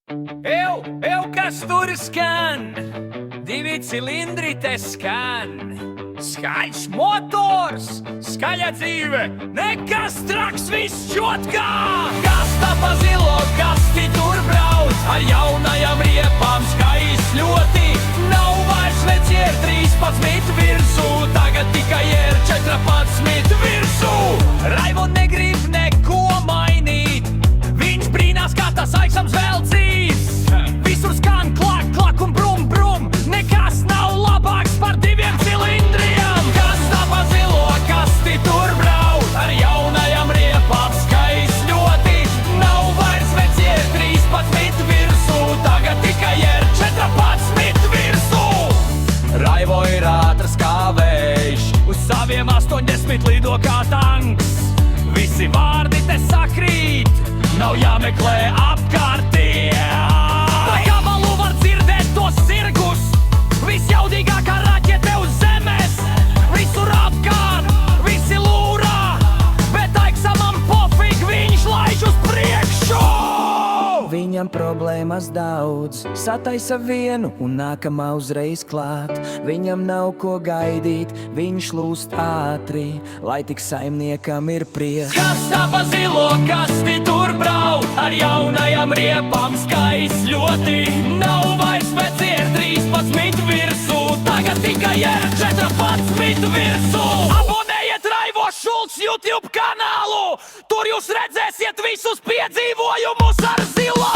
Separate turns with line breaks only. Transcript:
Kas tur skan? Divi cilindri te skan. Skaļš motors, skaļa dzīve, nekas traks, viss čotkā. Kas tā pa zilo kasti tur brauc, ar jaunajām riepām skaists ļoti. Nav vairs vecie 13 virsū, tagad tikai ir 14 virsū. Raivo negrib neko mainīt, viņš brīnās, kā tas aiksams velcīs. Visur skan klak, klak un brum, brum, nekas nav labāks par 2 cilindriem. Kas tā pa zilo kasti tur brauc, ar jaunajām riepām skaists ļoti. Nav vairs vecie 13 virsū, tagad tikai ir 14 virsū. Raivo ir ātrs kā vējš, uz saviem 80 lido kā tanks. Visi vārdi te sakrīt, nav jāmeklē apkārtie. Pa gabalu var dzirdēt tos zirgus, visjaudīgākā raķete uz zemes. Visur apkārt, visi lūrā, bet Aiksamam pofig, viņš laiž uz priekšu.
Viņam problēmas daudz, sataisa vienu un nākamā uzreiz klāt. Viņam nav ko gaidīt, viņš lūst ātri, lai tik saimniekam ir prieks.
Kas tā pa zilo kasti tur brauc, ar jaunajām riepām skaists ļoti. Nav vairs vecie 13 virsū, tagad tikai ir 14 virsū. Abonējiet Raivo Šulcs YouTube kanālu, tur jūs redzēsiet visus piedzīvojumus ar zilo